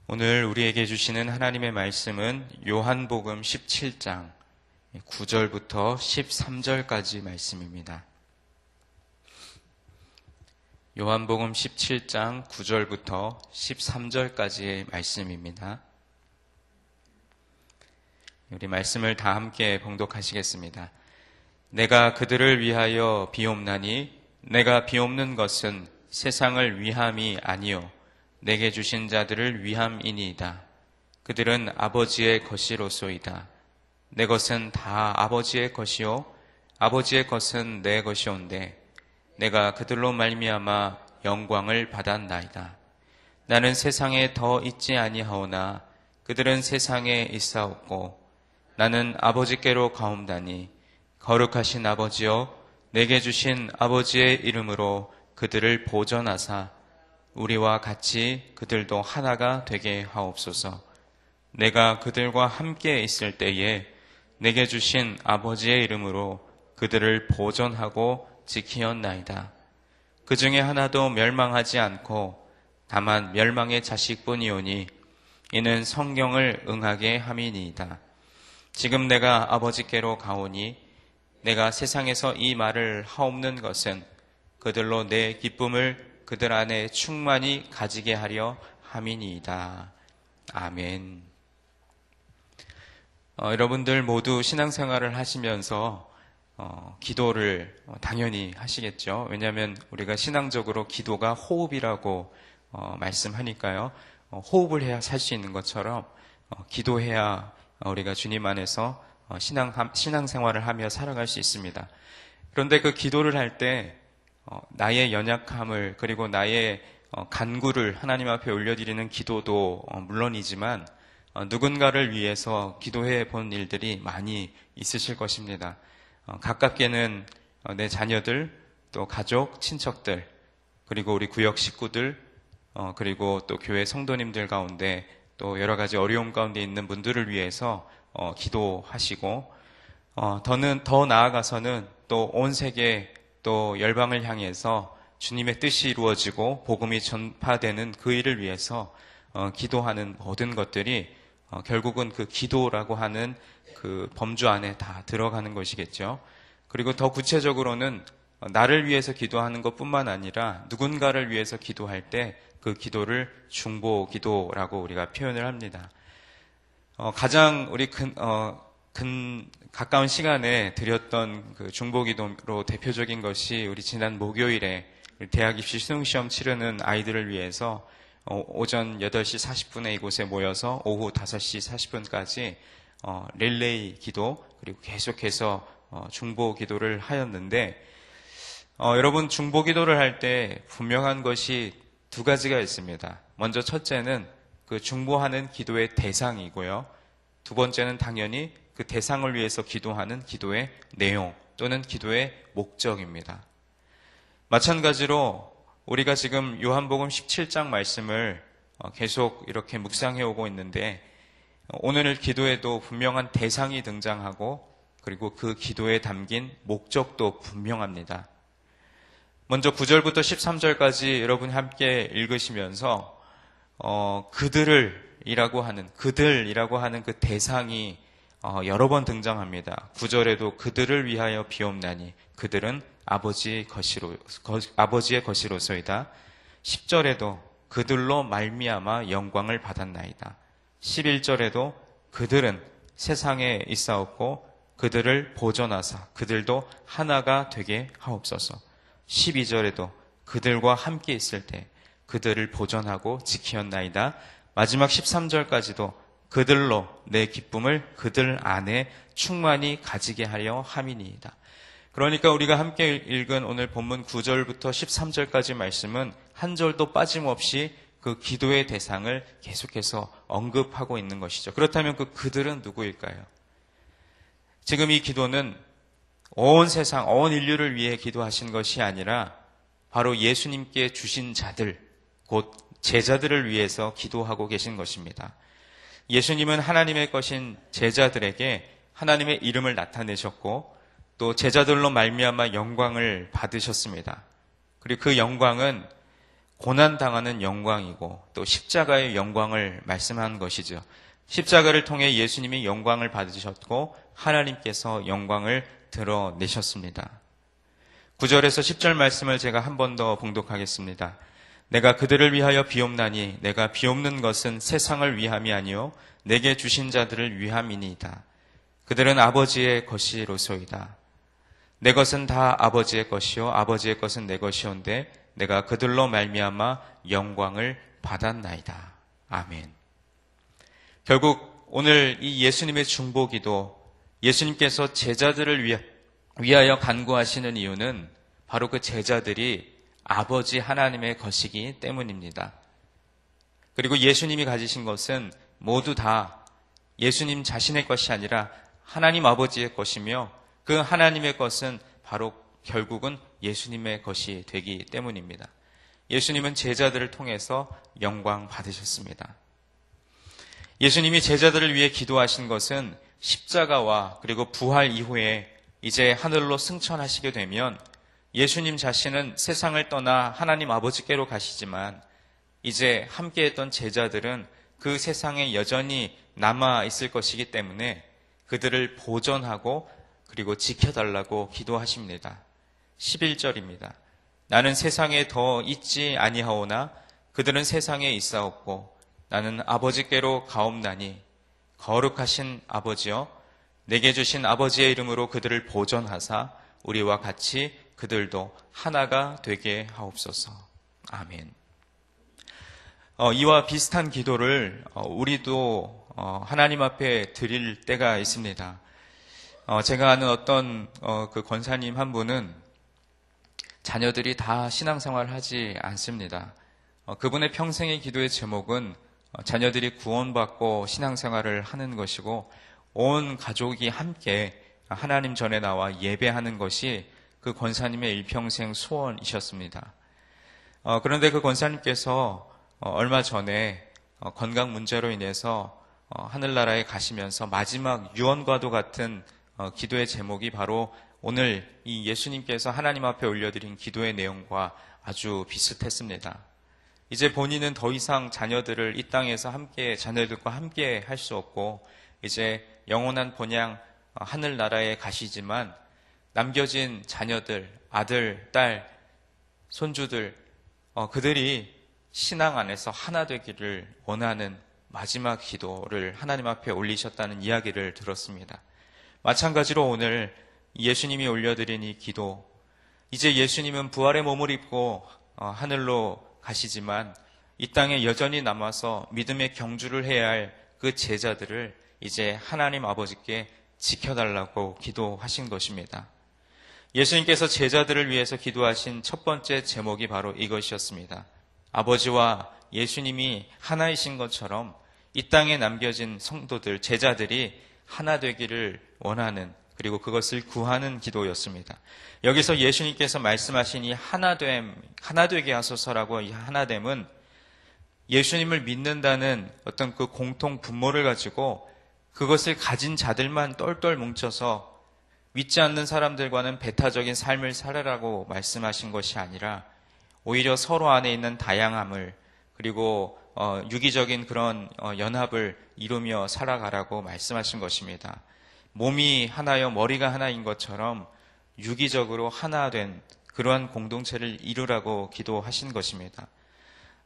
오늘 우리에게 주시는 하나님의 말씀은 요한복음 17장 9절부터 13절까지 말씀입니다. 요한복음 17장 9절부터 13절까지의 말씀입니다. 우리 말씀을 다 함께 봉독하시겠습니다. 내가 그들을 위하여 비옵나니 내가 비옵는 것은 세상을 위함이 아니요 내게 주신 자들을 위함이니이다. 그들은 아버지의 것이로소이다. 내 것은 다 아버지의 것이요 아버지의 것은 내 것이온데 내가 그들로 말미암아 영광을 받았나이다. 나는 세상에 더 있지 아니하오나 그들은 세상에 있사옵고 나는 아버지께로 가옵나니 거룩하신 아버지여 내게 주신 아버지의 이름으로 그들을 보전하사 우리와 같이 그들도 하나가 되게 하옵소서. 내가 그들과 함께 있을 때에 내게 주신 아버지의 이름으로 그들을 보전하고 지키었나이다. 그 중에 하나도 멸망하지 않고 다만 멸망의 자식뿐이오니 이는 성경을 응하게 함이니이다. 지금 내가 아버지께로 가오니 내가 세상에서 이 말을 하옵는 것은 그들로 내 기쁨을 그들 안에 충만히 가지게 하려 함이니이다. 아멘. 여러분들 모두 신앙생활을 하시면서 기도를 당연히 하시겠죠. 왜냐하면 우리가 신앙적으로 기도가 호흡이라고 말씀하니까요. 호흡을 해야 살 수 있는 것처럼 기도해야 우리가 주님 안에서 신앙생활을 하며 살아갈 수 있습니다. 그런데 그 기도를 할 때 나의 연약함을 그리고 나의 간구를 하나님 앞에 올려드리는 기도도 물론이지만 누군가를 위해서 기도해 본 일들이 많이 있으실 것입니다. 가깝게는 내 자녀들, 또 가족, 친척들, 그리고 우리 구역 식구들, 그리고 또 교회 성도님들 가운데 또 여러 가지 어려움 가운데 있는 분들을 위해서 기도하시고 더 나아가서는 또 온 세계 또 열방을 향해서 주님의 뜻이 이루어지고 복음이 전파되는 그 일을 위해서 기도하는 모든 것들이 결국은 그 기도라고 하는 그 범주 안에 다 들어가는 것이겠죠. 그리고 더 구체적으로는 나를 위해서 기도하는 것뿐만 아니라 누군가를 위해서 기도할 때 그 기도를 중보 기도라고 우리가 표현을 합니다. 가장 우리 가까운 시간에 드렸던 그 중보기도로 대표적인 것이 우리 지난 목요일에 대학 입시 수능시험 치르는 아이들을 위해서 오전 8시 40분에 이곳에 모여서 오후 5시 40분까지 릴레이 기도 그리고 계속해서 중보기도를 하였는데 여러분 중보기도를 할 때 분명한 것이 두 가지가 있습니다. 먼저 첫째는 그 중보하는 기도의 대상이고요. 두 번째는 당연히 그 대상을 위해서 기도하는 기도의 내용 또는 기도의 목적입니다. 마찬가지로 우리가 지금 요한복음 17장 말씀을 계속 이렇게 묵상해 오고 있는데 오늘 기도에도 분명한 대상이 등장하고 그리고 그 기도에 담긴 목적도 분명합니다. 먼저 9절부터 13절까지 여러분이 함께 읽으시면서 그들이라고 하는 그 대상이 여러 번 등장합니다. 9절에도 그들을 위하여 비옵나니 그들은 아버지의 것이로소이다. 10절에도 그들로 말미암아 영광을 받았나이다. 11절에도 그들은 세상에 있사옵고 그들을 보전하사 그들도 하나가 되게 하옵소서. 12절에도 그들과 함께 있을 때 그들을 보전하고 지키었나이다. 마지막 13절까지도 그들로 내 기쁨을 그들 안에 충만히 가지게 하려 함이니이다. 그러니까 우리가 함께 읽은 오늘 본문 9절부터 13절까지 말씀은 한 절도 빠짐없이 그 기도의 대상을 계속해서 언급하고 있는 것이죠. 그렇다면 그들은 누구일까요? 지금 이 기도는 온 세상, 온 인류를 위해 기도하신 것이 아니라 바로 예수님께 주신 자들, 곧 제자들을 위해서 기도하고 계신 것입니다. 예수님은 하나님의 것인 제자들에게 하나님의 이름을 나타내셨고 또 제자들로 말미암아 영광을 받으셨습니다. 그리고 그 영광은 고난당하는 영광이고 또 십자가의 영광을 말씀한 것이죠. 십자가를 통해 예수님이 영광을 받으셨고 하나님께서 영광을 드러내셨습니다. 9절에서 10절 말씀을 제가 한 번 더 봉독하겠습니다. 내가 그들을 위하여 비옵나니 내가 비옵는 것은 세상을 위함이 아니요 내게 주신 자들을 위함이니이다. 그들은 아버지의 것이로소이다. 내 것은 다 아버지의 것이요 아버지의 것은 내 것이온데 내가 그들로 말미암아 영광을 받았나이다. 아멘. 결국 오늘 이 예수님의 중보기도, 예수님께서 제자들을 위하여 간구하시는 이유는 바로 그 제자들이 아버지 하나님의 것이기 때문입니다. 그리고 예수님이 가지신 것은 모두 다 예수님 자신의 것이 아니라 하나님 아버지의 것이며 그 하나님의 것은 바로 결국은 예수님의 것이 되기 때문입니다. 예수님은 제자들을 통해서 영광 받으셨습니다. 예수님이 제자들을 위해 기도하신 것은 십자가와 그리고 부활 이후에 이제 하늘로 승천하시게 되면 예수님 자신은 세상을 떠나 하나님 아버지께로 가시지만 이제 함께했던 제자들은 그 세상에 여전히 남아 있을 것이기 때문에 그들을 보존하고 그리고 지켜달라고 기도하십니다. 11절입니다. 나는 세상에 더 있지 아니하오나 그들은 세상에 있사옵고 나는 아버지께로 가옵나니 거룩하신 아버지여 내게 주신 아버지의 이름으로 그들을 보존하사 우리와 같이 그들도 하나가 되게 하옵소서. 아멘. 이와 비슷한 기도를 우리도 하나님 앞에 드릴 때가 있습니다. 제가 아는 어떤 그 권사님 한 분은 자녀들이 다 신앙생활을 하지 않습니다. 그분의 평생의 기도의 제목은 자녀들이 구원받고 신앙생활을 하는 것이고 온 가족이 함께 하나님 전에 나와 예배하는 것이 그 권사님의 일평생 소원이셨습니다. 그런데 그 권사님께서 얼마 전에 건강 문제로 인해서 하늘나라에 가시면서 마지막 유언과도 같은 기도의 제목이 바로 오늘 이 예수님께서 하나님 앞에 올려드린 기도의 내용과 아주 비슷했습니다. 이제 본인은 더 이상 자녀들을 이 땅에서 자녀들과 함께 할 수 없고 이제 영원한 본향 하늘나라에 가시지만 남겨진 자녀들, 아들, 딸, 손주들, 그들이 신앙 안에서 하나 되기를 원하는 마지막 기도를 하나님 앞에 올리셨다는 이야기를 들었습니다. 마찬가지로 오늘 예수님이 올려드린 이 기도, 이제 예수님은 부활의 몸을 입고 하늘로 가시지만 이 땅에 여전히 남아서 믿음의 경주를 해야 할 그 제자들을 이제 하나님 아버지께 지켜달라고 기도하신 것입니다. 예수님께서 제자들을 위해서 기도하신 첫 번째 제목이 바로 이것이었습니다. 아버지와 예수님이 하나이신 것처럼 이 땅에 남겨진 성도들, 제자들이 하나 되기를 원하는, 그리고 그것을 구하는 기도였습니다. 여기서 예수님께서 말씀하신 이 하나됨, 하나 되게 하소서라고 이 하나됨은 예수님을 믿는다는 어떤 그 공통 분모를 가지고 그것을 가진 자들만 똘똘 뭉쳐서 믿지 않는 사람들과는 배타적인 삶을 살아라고 말씀하신 것이 아니라 오히려 서로 안에 있는 다양함을 그리고 유기적인 그런 연합을 이루며 살아가라고 말씀하신 것입니다. 몸이 하나여 머리가 하나인 것처럼 유기적으로 하나 된 그러한 공동체를 이루라고 기도하신 것입니다.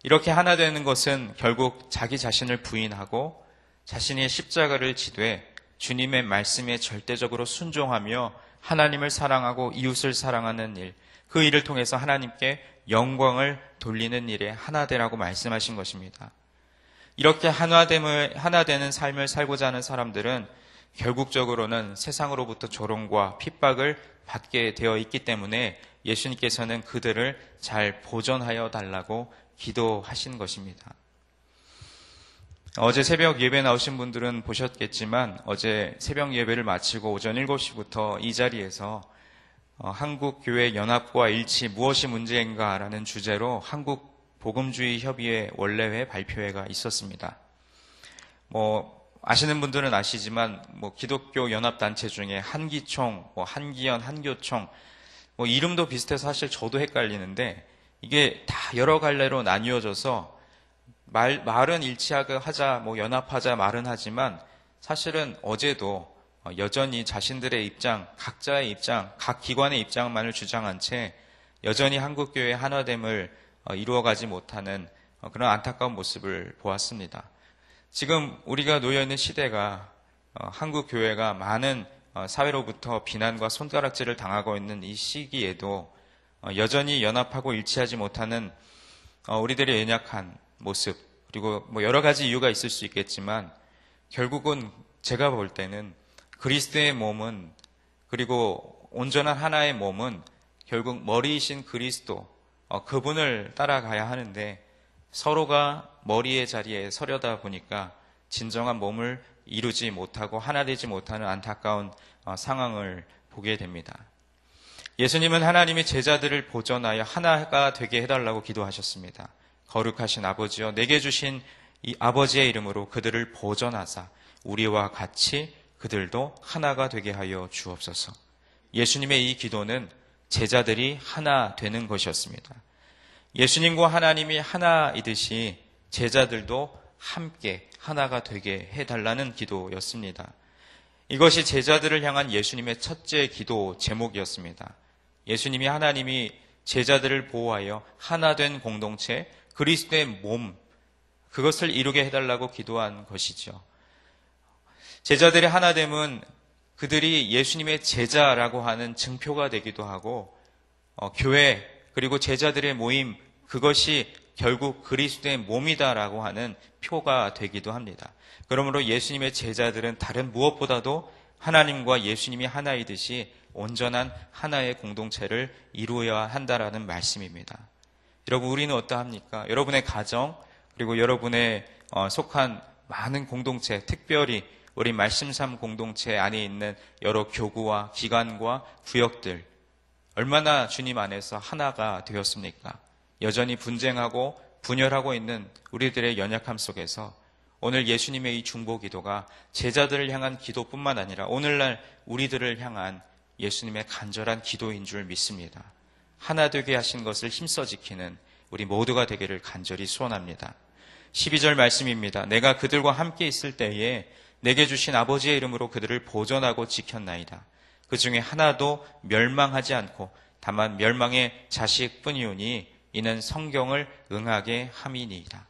이렇게 하나 되는 것은 결국 자기 자신을 부인하고 자신의 십자가를 지되 주님의 말씀에 절대적으로 순종하며 하나님을 사랑하고 이웃을 사랑하는 일, 그 일을 통해서 하나님께 영광을 돌리는 일에 하나 되라고 말씀하신 것입니다. 이렇게 하나 되는 삶을 살고자 하는 사람들은 결국적으로는 세상으로부터 조롱과 핍박을 받게 되어 있기 때문에 예수님께서는 그들을 잘 보존하여 달라고 기도하신 것입니다. 어제 새벽 예배 나오신 분들은 보셨겠지만 어제 새벽 예배를 마치고 오전 7시부터 이 자리에서 한국교회 연합과 일치 무엇이 문제인가 라는 주제로 한국복음주의협의회 원래회 발표회가 있었습니다. 아시는 분들은 아시지만 기독교 연합단체 중에 한기총, 한기연, 한교총 이름도 비슷해서 사실 저도 헷갈리는데 이게 다 여러 갈래로 나뉘어져서 말은 일치하게 하자, 연합하자 말은 하지만 사실은 어제도 여전히 자신들의 입장, 각자의 입장, 각 기관의 입장만을 주장한 채 여전히 한국교회의 하나됨을 이루어가지 못하는 그런 안타까운 모습을 보았습니다. 지금 우리가 놓여있는 시대가 한국교회가 많은 사회로부터 비난과 손가락질을 당하고 있는 이 시기에도 여전히 연합하고 일치하지 못하는 우리들의 연약한 모습, 그리고 여러 가지 이유가 있을 수 있겠지만 결국은 제가 볼 때는 그리스도의 몸은, 그리고 온전한 하나의 몸은 결국 머리이신 그리스도, 그분을 따라가야 하는데 서로가 머리의 자리에 서려다 보니까 진정한 몸을 이루지 못하고 하나 되지 못하는 안타까운 상황을 보게 됩니다. 예수님은 하나님이 제자들을 보존하여 하나가 되게 해달라고 기도하셨습니다. 거룩하신 아버지여, 내게 주신 이 아버지의 이름으로 그들을 보존하사 우리와 같이 그들도 하나가 되게 하여 주옵소서. 예수님의 이 기도는 제자들이 하나 되는 것이었습니다. 예수님과 하나님이 하나이듯이 제자들도 함께 하나가 되게 해달라는 기도였습니다. 이것이 제자들을 향한 예수님의 첫째 기도 제목이었습니다. 예수님이, 하나님이 제자들을 보호하여 하나 된 공동체, 그리스도의 몸, 그것을 이루게 해달라고 기도한 것이죠. 제자들의 하나됨은 그들이 예수님의 제자라고 하는 증표가 되기도 하고, 교회 그리고 제자들의 모임, 그것이 결국 그리스도의 몸이다라고 하는 표가 되기도 합니다. 그러므로 예수님의 제자들은 다른 무엇보다도 하나님과 예수님이 하나이듯이 온전한 하나의 공동체를 이루어야 한다라는 말씀입니다. 여러분, 우리는 어떠합니까? 여러분의 가정, 그리고 여러분의 속한 많은 공동체, 특별히 우리 말씀삼 공동체 안에 있는 여러 교구와 기관과 구역들, 얼마나 주님 안에서 하나가 되었습니까? 여전히 분쟁하고 분열하고 있는 우리들의 연약함 속에서 오늘 예수님의 이 중보기도가 제자들을 향한 기도뿐만 아니라 오늘날 우리들을 향한 예수님의 간절한 기도인 줄 믿습니다. 하나 되게 하신 것을 힘써 지키는 우리 모두가 되기를 간절히 소원합니다. 12절 말씀입니다. 내가 그들과 함께 있을 때에 내게 주신 아버지의 이름으로 그들을 보존하고 지켰나이다. 그 중에 하나도 멸망하지 않고 다만 멸망의 자식뿐이오니 이는 성경을 응하게 함이니이다.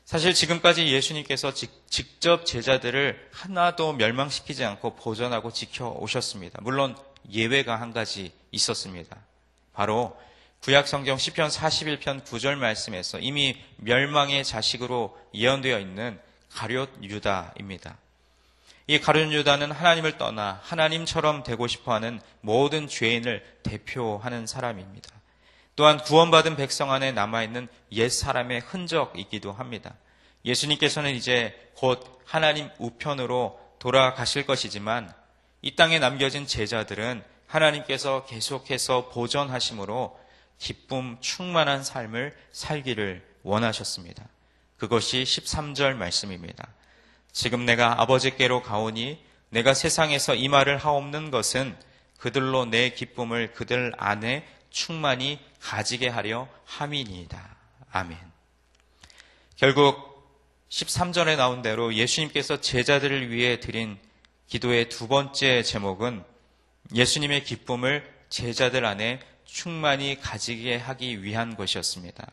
사실 지금까지 예수님께서 직접 제자들을 하나도 멸망시키지 않고 보존하고 지켜오셨습니다. 물론 예외가 한 가지 있었습니다. 바로 구약성경 시편 41편 9절 말씀에서 이미 멸망의 자식으로 예언되어 있는 가룟 유다입니다. 이 가룟 유다는 하나님을 떠나 하나님처럼 되고 싶어하는 모든 죄인을 대표하는 사람입니다. 또한 구원받은 백성 안에 남아있는 옛 사람의 흔적이기도 합니다. 예수님께서는 이제 곧 하나님 우편으로 돌아가실 것이지만 이 땅에 남겨진 제자들은 하나님께서 계속해서 보존하심으로 기쁨 충만한 삶을 살기를 원하셨습니다. 그것이 13절 말씀입니다. 지금 내가 아버지께로 가오니 내가 세상에서 이 말을 하옵는 것은 그들로 내 기쁨을 그들 안에 충만히 가지게 하려 함이니이다. 아멘. 결국 13절에 나온 대로 예수님께서 제자들을 위해 드린 기도의 두 번째 제목은 예수님의 기쁨을 제자들 안에 충만히 가지게 하기 위한 것이었습니다.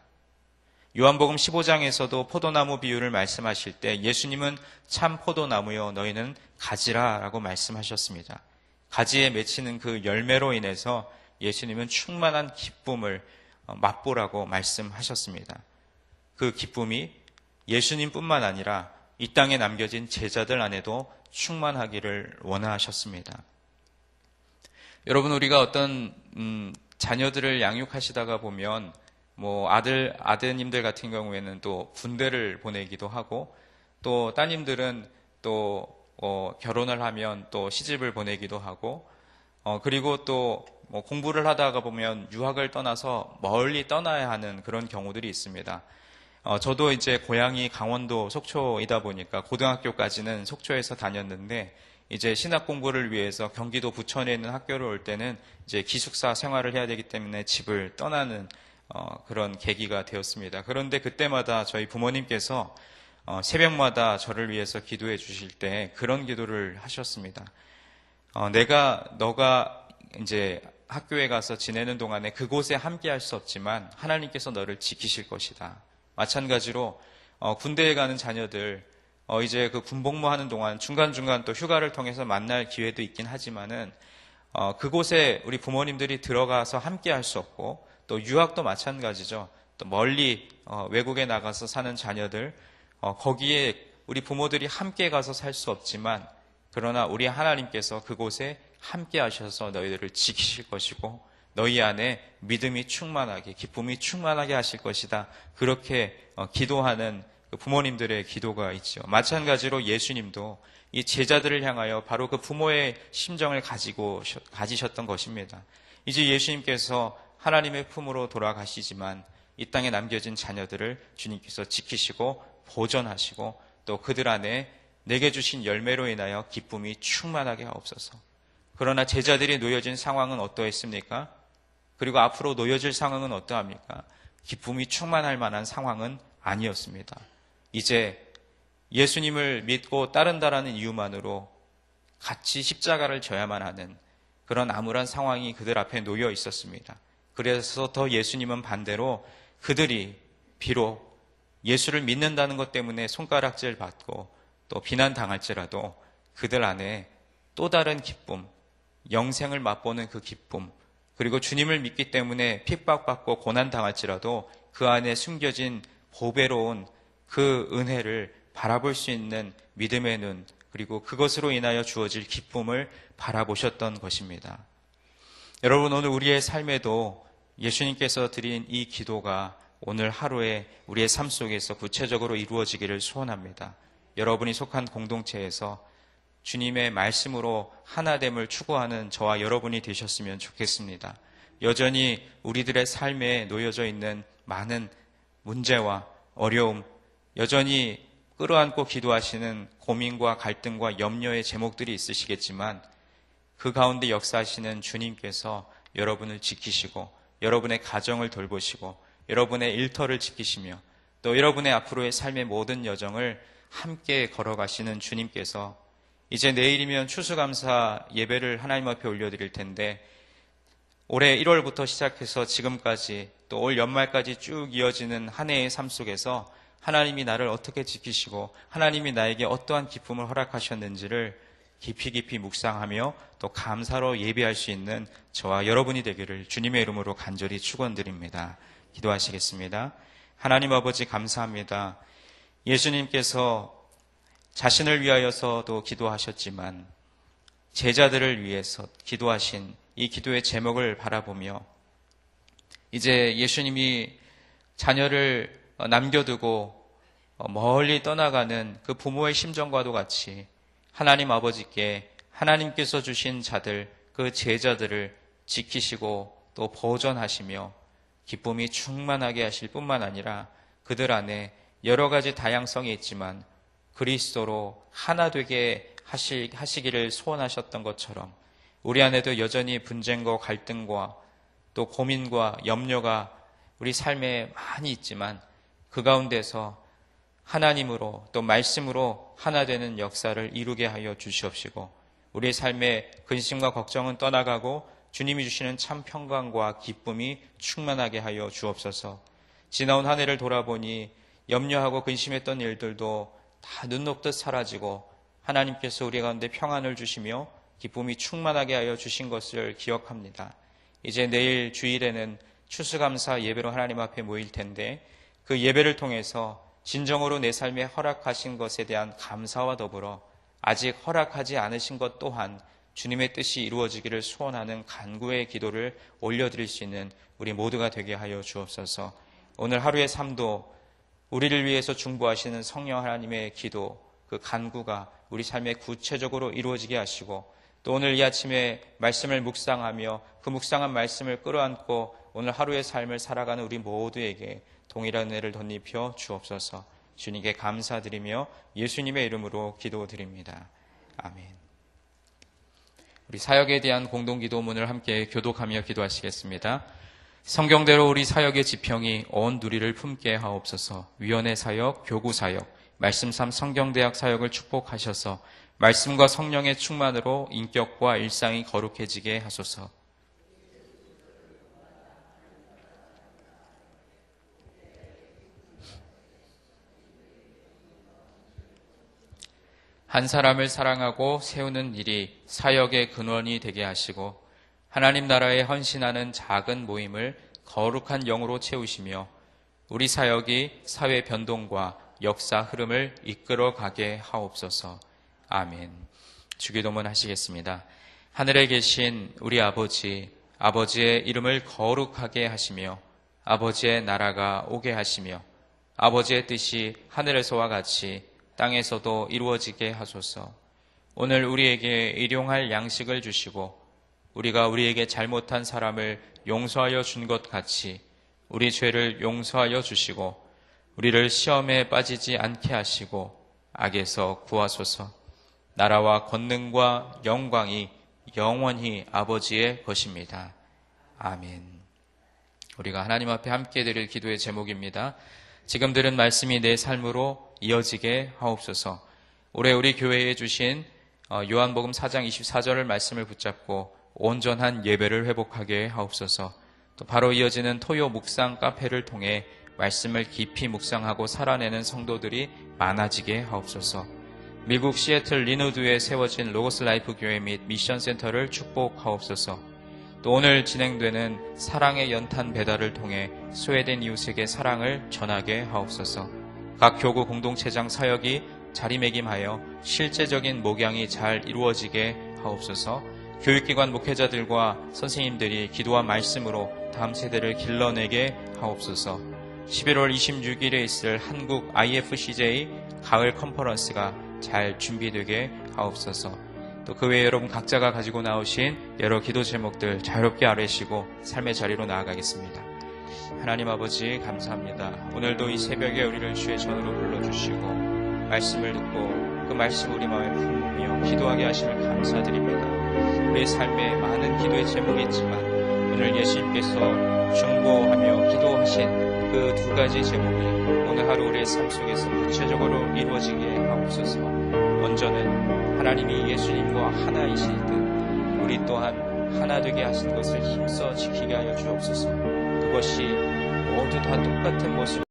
요한복음 15장에서도 포도나무 비유를 말씀하실 때 예수님은 참 포도나무여 너희는 가지라 라고 말씀하셨습니다. 가지에 맺히는 그 열매로 인해서 예수님은 충만한 기쁨을 맛보라고 말씀하셨습니다. 그 기쁨이 예수님뿐만 아니라 이 땅에 남겨진 제자들 안에도 충만하기를 원하셨습니다. 여러분, 우리가 어떤 자녀들을 양육하시다가 보면 아드님들 같은 경우에는 또 군대를 보내기도 하고 또 따님들은 또 결혼을 하면 또 시집을 보내기도 하고 그리고 또 공부를 하다가 보면 유학을 떠나서 멀리 떠나야 하는 그런 경우들이 있습니다. 저도 이제 고향이 강원도 속초이다 보니까 고등학교까지는 속초에서 다녔는데 이제 신학 공부를 위해서 경기도 부천에 있는 학교를 올 때는 이제 기숙사 생활을 해야 되기 때문에 집을 떠나는 그런 계기가 되었습니다. 그런데 그때마다 저희 부모님께서 새벽마다 저를 위해서 기도해 주실 때 그런 기도를 하셨습니다. 너가 이제 학교에 가서 지내는 동안에 그곳에 함께 할 수 없지만 하나님께서 너를 지키실 것이다. 마찬가지로 군대에 가는 자녀들 이제 그 군복무 하는 동안 중간중간 또 휴가를 통해서 만날 기회도 있긴 하지만은 그곳에 우리 부모님들이 들어가서 함께 할 수 없고 또 유학도 마찬가지죠. 또 멀리 외국에 나가서 사는 자녀들 거기에 우리 부모들이 함께 가서 살 수 없지만 그러나 우리 하나님께서 그곳에 함께 하셔서 너희들을 지키실 것이고 너희 안에 믿음이 충만하게 기쁨이 충만하게 하실 것이다. 그렇게 기도하는 그 부모님들의 기도가 있죠. 마찬가지로 예수님도 이 제자들을 향하여 바로 그 부모의 심정을 가지셨던 것입니다. 이제 예수님께서 하나님의 품으로 돌아가시지만 이 땅에 남겨진 자녀들을 주님께서 지키시고 보존하시고 또 그들 안에 내게 주신 열매로 인하여 기쁨이 충만하게 하옵소서. 그러나 제자들이 놓여진 상황은 어떠했습니까? 그리고 앞으로 놓여질 상황은 어떠합니까? 기쁨이 충만할 만한 상황은 아니었습니다. 이제 예수님을 믿고 따른다라는 이유만으로 같이 십자가를 져야만 하는 그런 암울한 상황이 그들 앞에 놓여 있었습니다. 그래서 더 예수님은 반대로 그들이 비록 예수를 믿는다는 것 때문에 손가락질 받고 또 비난당할지라도 그들 안에 또 다른 기쁨, 영생을 맛보는 그 기쁨, 그리고 주님을 믿기 때문에 핍박받고 고난당할지라도 그 안에 숨겨진 보배로운 그 은혜를 바라볼 수 있는 믿음의 눈, 그리고 그것으로 인하여 주어질 기쁨을 바라보셨던 것입니다. 여러분, 오늘 우리의 삶에도 예수님께서 드린 이 기도가 오늘 하루에 우리의 삶 속에서 구체적으로 이루어지기를 소원합니다. 여러분이 속한 공동체에서 주님의 말씀으로 하나됨을 추구하는 저와 여러분이 되셨으면 좋겠습니다. 여전히 우리들의 삶에 놓여져 있는 많은 문제와 어려움, 여전히 끌어안고 기도하시는 고민과 갈등과 염려의 제목들이 있으시겠지만 그 가운데 역사하시는 주님께서 여러분을 지키시고 여러분의 가정을 돌보시고 여러분의 일터를 지키시며 또 여러분의 앞으로의 삶의 모든 여정을 함께 걸어가시는 주님께서 이제 내일이면 추수감사 예배를 하나님 앞에 올려드릴 텐데 올해 1월부터 시작해서 지금까지 또 올 연말까지 쭉 이어지는 한 해의 삶 속에서 하나님이 나를 어떻게 지키시고 하나님이 나에게 어떠한 기쁨을 허락하셨는지를 깊이 묵상하며 또 감사로 예배할 수 있는 저와 여러분이 되기를 주님의 이름으로 간절히 축원드립니다. 기도하시겠습니다. 하나님 아버지 감사합니다. 예수님께서 자신을 위하여서도 기도하셨지만 제자들을 위해서 기도하신 이 기도의 제목을 바라보며 이제 예수님이 자녀를 남겨두고 멀리 떠나가는 그 부모의 심정과도 같이 하나님 아버지께 하나님께서 주신 자들, 그 제자들을 지키시고 또 보존하시며 기쁨이 충만하게 하실 뿐만 아니라 그들 안에 여러 가지 다양성이 있지만 그리스도로 하나 되게 하시기를 소원하셨던 것처럼 우리 안에도 여전히 분쟁과 갈등과 또 고민과 염려가 우리 삶에 많이 있지만 그 가운데서 하나님으로 또 말씀으로 하나 되는 역사를 이루게 하여 주시옵시고 우리의 삶의 근심과 걱정은 떠나가고 주님이 주시는 참 평강과 기쁨이 충만하게 하여 주옵소서. 지나온 한 해를 돌아보니 염려하고 근심했던 일들도 다 눈 녹듯 사라지고 하나님께서 우리 가운데 평안을 주시며 기쁨이 충만하게 하여 주신 것을 기억합니다. 이제 내일 주일에는 추수감사 예배로 하나님 앞에 모일 텐데 그 예배를 통해서 진정으로 내 삶에 허락하신 것에 대한 감사와 더불어 아직 허락하지 않으신 것 또한 주님의 뜻이 이루어지기를 소원하는 간구의 기도를 올려드릴 수 있는 우리 모두가 되게 하여 주옵소서. 오늘 하루의 삶도 우리를 위해서 중보하시는 성령 하나님의 기도, 그 간구가 우리 삶에 구체적으로 이루어지게 하시고 또 오늘 이 아침에 말씀을 묵상하며 그 묵상한 말씀을 끌어안고 오늘 하루의 삶을 살아가는 우리 모두에게 동일한 은혜를 덧입혀 주옵소서. 주님께 감사드리며 예수님의 이름으로 기도드립니다. 아멘. 우리 사역에 대한 공동기도문을 함께 교독하며 기도하시겠습니다. 성경대로 우리 사역의 지평이 온 누리를 품게 하옵소서. 위원회 사역, 교구 사역, 말씀삼 성경대학 사역을 축복하셔서 말씀과 성령의 충만으로 인격과 일상이 거룩해지게 하소서. 한 사람을 사랑하고 세우는 일이 사역의 근원이 되게 하시고 하나님 나라에 헌신하는 작은 모임을 거룩한 영으로 채우시며 우리 사역이 사회 변동과 역사 흐름을 이끌어가게 하옵소서. 아멘. 주기도문 하시겠습니다. 하늘에 계신 우리 아버지, 아버지의 이름을 거룩하게 하시며 아버지의 나라가 오게 하시며 아버지의 뜻이 하늘에서와 같이 땅에서도 이루어지게 하소서. 오늘 우리에게 일용할 양식을 주시고 우리가 우리에게 잘못한 사람을 용서하여 준 것 같이 우리 죄를 용서하여 주시고 우리를 시험에 빠지지 않게 하시고 악에서 구하소서. 나라와 권능과 영광이 영원히 아버지의 것입니다. 아멘. 우리가 하나님 앞에 함께 드릴 기도의 제목입니다. 지금 들은 말씀이 내 삶으로 이어지게 하옵소서. 올해 우리 교회에 주신 요한복음 4장 24절을 말씀을 붙잡고 온전한 예배를 회복하게 하옵소서. 또 바로 이어지는 토요 묵상 카페를 통해 말씀을 깊이 묵상하고 살아내는 성도들이 많아지게 하옵소서. 미국 시애틀 리누드에 세워진 로고스 라이프 교회 및 미션 센터를 축복하옵소서. 또 오늘 진행되는 사랑의 연탄 배달을 통해 소외된 이웃에게 사랑을 전하게 하옵소서. 각 교구 공동체장 사역이 자리매김하여 실제적인 목양이 잘 이루어지게 하옵소서. 교육기관 목회자들과 선생님들이 기도와 말씀으로 다음 세대를 길러내게 하옵소서. 11월 26일에 있을 한국 IFCJ 가을 컨퍼런스가 잘 준비되게 하옵소서. 또 그 외에 여러분 각자가 가지고 나오신 여러 기도 제목들 자유롭게 아뢰시고 삶의 자리로 나아가겠습니다. 하나님 아버지 감사합니다. 오늘도 이 새벽에 우리를 주의 전으로 불러주시고 말씀을 듣고 그 말씀 우리 마음에 품으며 기도하게 하심을 감사드립니다. 우리의 삶에 많은 기도의 제목이 있지만 오늘 예수님께서 중보하며 기도하신 그 두 가지 제목이 오늘 하루 우리의 삶 속에서 구체적으로 이루어지게 하옵소서. 먼저는 하나님이 예수님과 하나이실 듯 우리 또한 하나 되게 하신 것을 힘써 지키게 하여 주옵소서. 그것이 모두 다 똑같은 모습